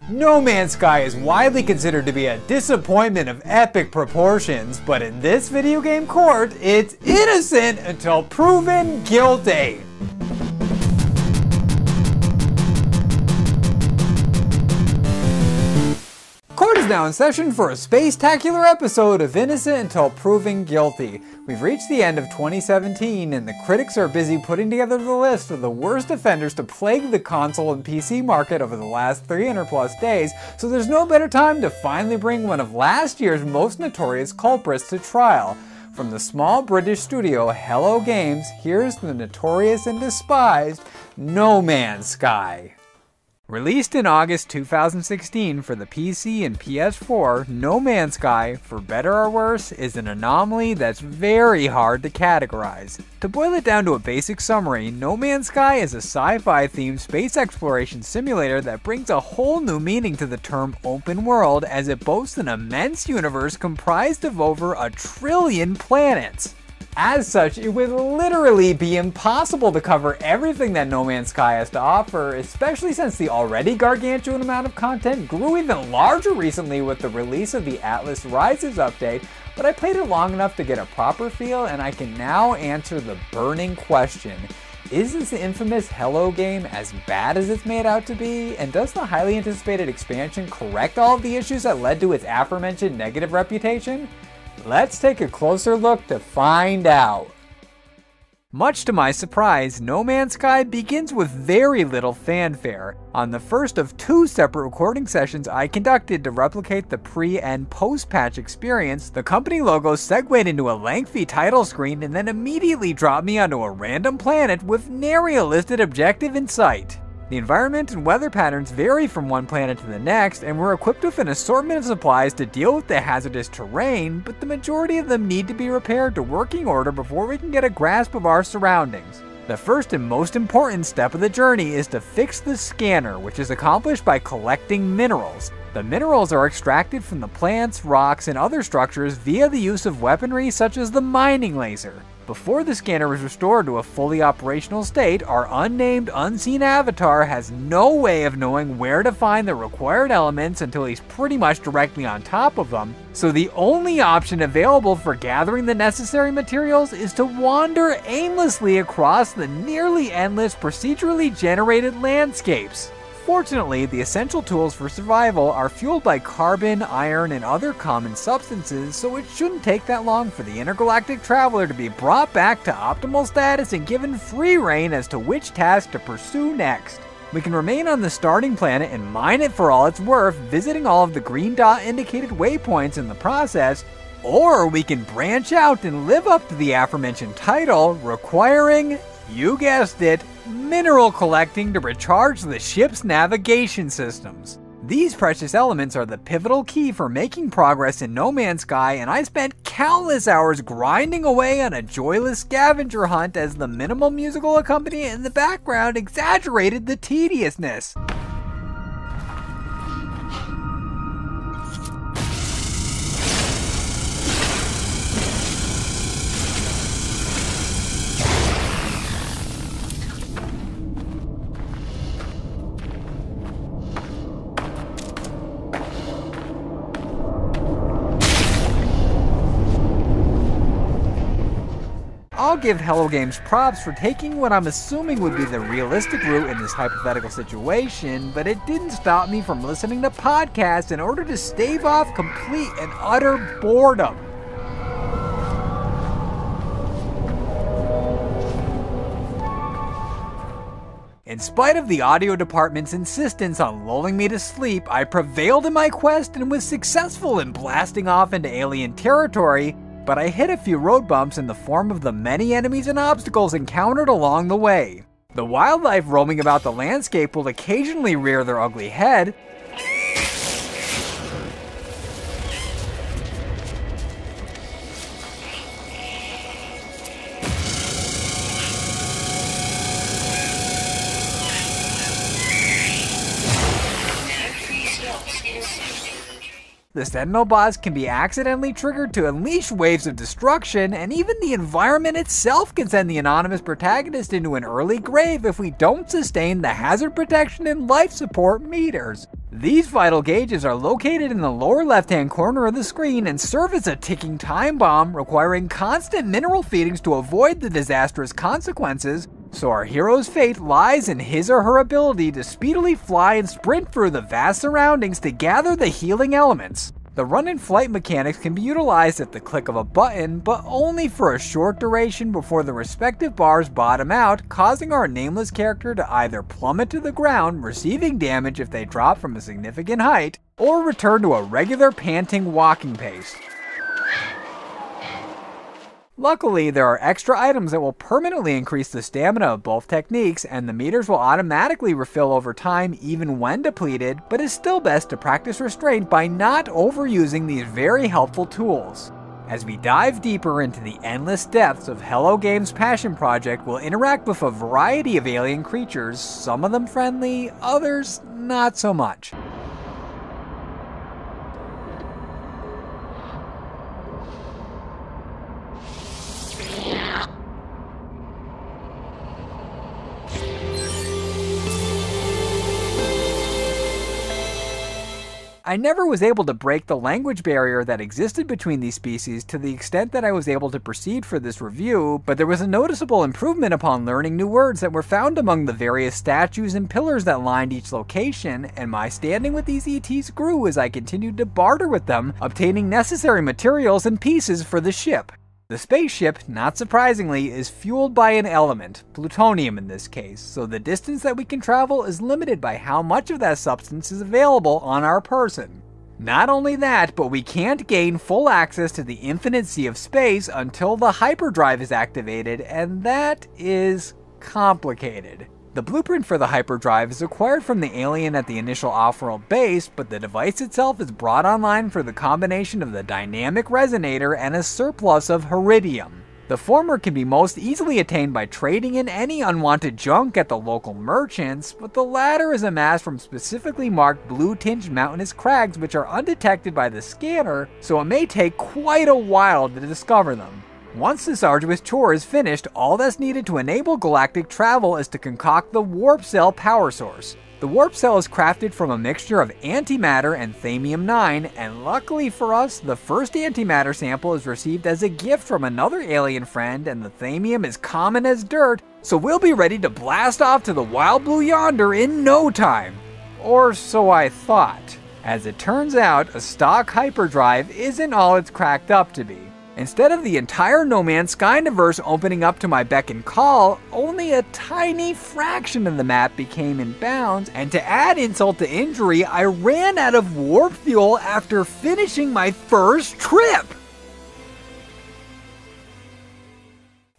No Man's Sky is widely considered to be a disappointment of epic proportions, but in this video game court, it's innocent until proven guilty. Court is now in session for a space-tacular episode of Innocent Until Proven Guilty. We've reached the end of 2017 and the critics are busy putting together the list of the worst offenders to plague the console and PC market over the last 300 plus days, so there's no better time to finally bring one of last year's most notorious culprits to trial. From the small British studio Hello Games, here's the notorious and despised No Man's Sky. Released in August 2016 for the PC and PS4, No Man's Sky, for better or worse, is an anomaly that's very hard to categorize. To boil it down to a basic summary, No Man's Sky is a sci-fi themed space exploration simulator that brings a whole new meaning to the term open world, as it boasts an immense universe comprised of over 1 trillion planets. As such, it would literally be impossible to cover everything that No Man's Sky has to offer, especially since the already gargantuan amount of content grew even larger recently with the release of the Atlas Rises update, but I played it long enough to get a proper feel, and I can now answer the burning question. Is this infamous Hello game as bad as it's made out to be? And does the highly anticipated expansion correct all of the issues that led to its aforementioned negative reputation? Let's take a closer look to find out. Much to my surprise, No Man's Sky begins with very little fanfare. On the first of 2 separate recording sessions I conducted to replicate the pre- and post-patch experience, the company logo segued into a lengthy title screen and then immediately dropped me onto a random planet with nary a listed objective in sight. The environment and weather patterns vary from one planet to the next, and we're equipped with an assortment of supplies to deal with the hazardous terrain, but the majority of them need to be repaired to working order before we can get a grasp of our surroundings. The first and most important step of the journey is to fix the scanner, which is accomplished by collecting minerals. The minerals are extracted from the plants, rocks, and other structures via the use of weaponry such as the mining laser. Before the scanner is restored to a fully operational state, our unnamed, unseen avatar has no way of knowing where to find the required elements until he's pretty much directly on top of them, so the only option available for gathering the necessary materials is to wander aimlessly across the nearly endless procedurally generated landscapes. Fortunately, the essential tools for survival are fueled by carbon, iron, and other common substances, so it shouldn't take that long for the intergalactic traveler to be brought back to optimal status and given free rein as to which task to pursue next. We can remain on the starting planet and mine it for all it's worth, visiting all of the green dot indicated waypoints in the process, or we can branch out and live up to the aforementioned title, requiring, you guessed it, mineral collecting to recharge the ship's navigation systems. These precious elements are the pivotal key for making progress in No Man's Sky, and I spent countless hours grinding away on a joyless scavenger hunt as the minimal musical accompaniment in the background exaggerated the tediousness. I'll give Hello Games props for taking what I'm assuming would be the realistic route in this hypothetical situation, but it didn't stop me from listening to podcasts in order to stave off complete and utter boredom. In spite of the audio department's insistence on lulling me to sleep, I prevailed in my quest and was successful in blasting off into alien territory, but I hit a few road bumps in the form of the many enemies and obstacles encountered along the way. The wildlife roaming about the landscape will occasionally rear their ugly head, The Sentinel boss can be accidentally triggered to unleash waves of destruction, and even the environment itself can send the anonymous protagonist into an early grave if we don't sustain the hazard protection and life support meters. These vital gauges are located in the lower left-hand corner of the screen and serve as a ticking time bomb, requiring constant mineral feedings to avoid the disastrous consequences, so our hero's fate lies in his or her ability to speedily fly and sprint through the vast surroundings to gather the healing elements. The run and flight mechanics can be utilized at the click of a button, but only for a short duration before the respective bars bottom out, causing our nameless character to either plummet to the ground, receiving damage if they drop from a significant height, or return to a regular panting walking pace. Luckily, there are extra items that will permanently increase the stamina of both techniques, and the meters will automatically refill over time even when depleted, but it's still best to practice restraint by not overusing these very helpful tools. As we dive deeper into the endless depths of Hello Games' passion project, we'll interact with a variety of alien creatures, some of them friendly, others not so much. I never was able to break the language barrier that existed between these species to the extent that I was able to proceed for this review, but there was a noticeable improvement upon learning new words that were found among the various statues and pillars that lined each location, and my standing with these ETs grew as I continued to barter with them, obtaining necessary materials and pieces for the ship. The spaceship, not surprisingly, is fueled by an element, plutonium in this case, so the distance that we can travel is limited by how much of that substance is available on our person. Not only that, but we can't gain full access to the infinite sea of space until the hyperdrive is activated, and that is complicated. The blueprint for the hyperdrive is acquired from the alien at the initial off-world base, but the device itself is brought online through the combination of the dynamic resonator and a surplus of heridium. The former can be most easily attained by trading in any unwanted junk at the local merchants, but the latter is amassed from specifically marked blue-tinged mountainous crags which are undetected by the scanner, so it may take quite a while to discover them. Once this arduous chore is finished, all that's needed to enable galactic travel is to concoct the warp cell power source. The warp cell is crafted from a mixture of antimatter and thamium-9, and luckily for us, the first antimatter sample is received as a gift from another alien friend, and the thamium is common as dirt, so we'll be ready to blast off to the wild blue yonder in no time. Or so I thought. As it turns out, a stock hyperdrive isn't all it's cracked up to be. Instead of the entire No Man's Sky universe opening up to my beck and call, only a tiny fraction of the map became in bounds, and to add insult to injury, I ran out of warp fuel after finishing my first trip!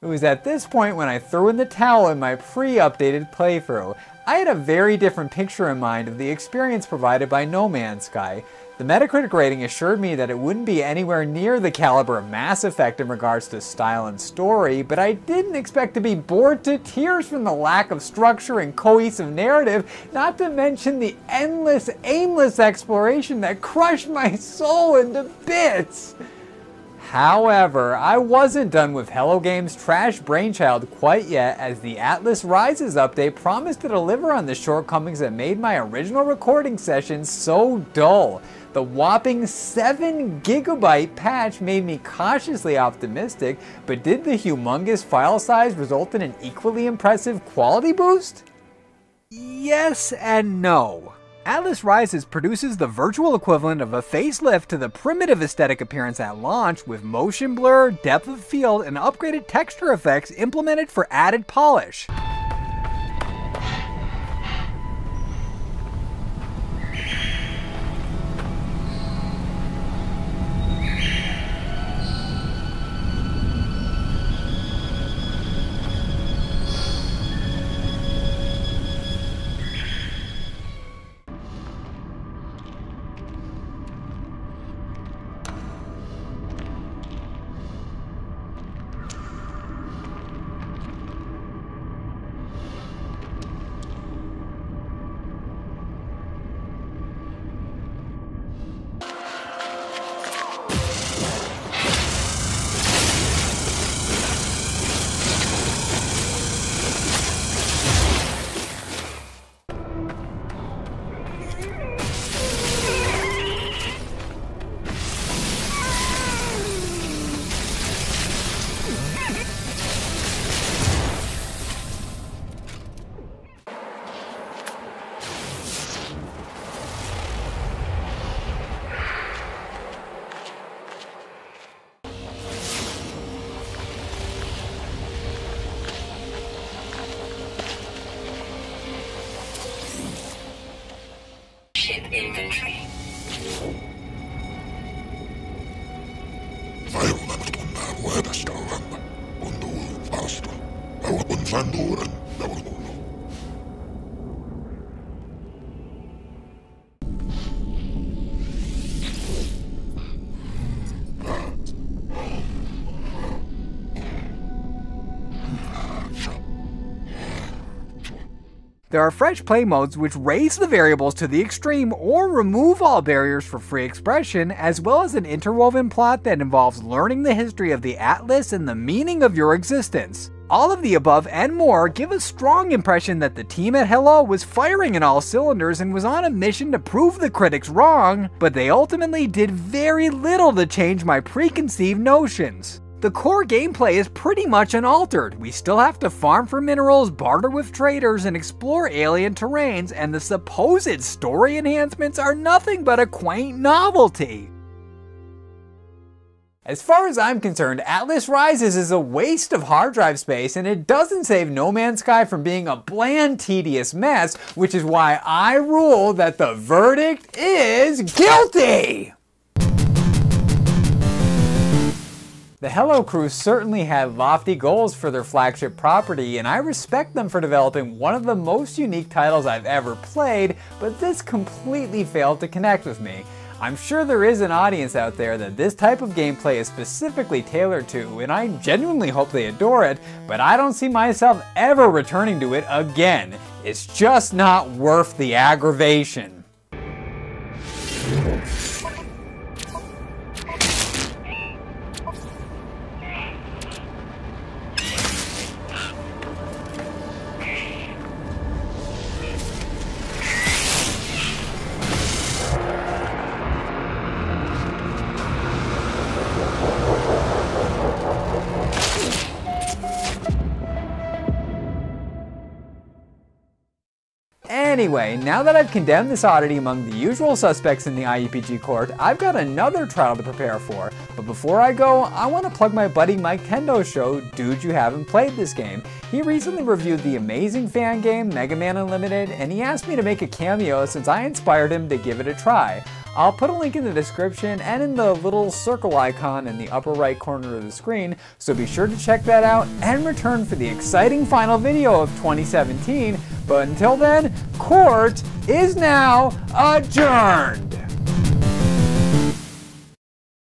It was at this point when I threw in the towel in my pre-updated playthrough. I had a very different picture in mind of the experience provided by No Man's Sky. The Metacritic rating assured me that it wouldn't be anywhere near the caliber of Mass Effect in regards to style and story, but I didn't expect to be bored to tears from the lack of structure and cohesive narrative, not to mention the endless, aimless exploration that crushed my soul into bits. However, I wasn't done with Hello Games' trash brainchild quite yet, as the Atlas Rises update promised to deliver on the shortcomings that made my original recording sessions so dull. The whopping 7 GB patch made me cautiously optimistic, but did the humongous file size result in an equally impressive quality boost? Yes and no. Atlas Rises produces the virtual equivalent of a facelift to the primitive aesthetic appearance at launch, with motion blur, depth of field, and upgraded texture effects implemented for added polish. inventory. There are fresh play modes which raise the variables to the extreme or remove all barriers for free expression, as well as an interwoven plot that involves learning the history of the Atlas and the meaning of your existence. All of the above and more give a strong impression that the team at Hello was firing in all cylinders and was on a mission to prove the critics wrong, but they ultimately did very little to change my preconceived notions. The core gameplay is pretty much unaltered. We still have to farm for minerals, barter with traders, and explore alien terrains, and the supposed story enhancements are nothing but a quaint novelty. As far as I'm concerned, Atlas Rises is a waste of hard drive space, and it doesn't save No Man's Sky from being a bland, tedious mess, which is why I rule that the verdict is guilty! The Hello crew certainly had lofty goals for their flagship property, and I respect them for developing one of the most unique titles I've ever played, but this completely failed to connect with me. I'm sure there is an audience out there that this type of gameplay is specifically tailored to, and I genuinely hope they adore it, but I don't see myself ever returning to it again. It's just not worth the aggravation. Anyway, now that I've condemned this oddity among the usual suspects in the IEPG court, I've got another trial to prepare for. But before I go, I want to plug my buddy Mike Tendo's show, Dude You Haven't Played This Game. He recently reviewed the amazing fan game, Mega Man Unlimited, and he asked me to make a cameo since I inspired him to give it a try. I'll put a link in the description and in the little circle icon in the upper right corner of the screen, so be sure to check that out and return for the exciting final video of 2017. But until then, court is now adjourned!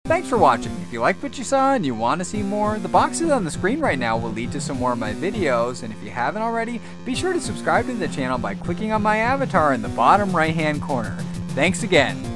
Thanks for watching. If you liked what you saw and you want to see more, the boxes on the screen right now will lead to some more of my videos, and if you haven't already, be sure to subscribe to the channel by clicking on my avatar in the bottom right hand corner. Thanks again!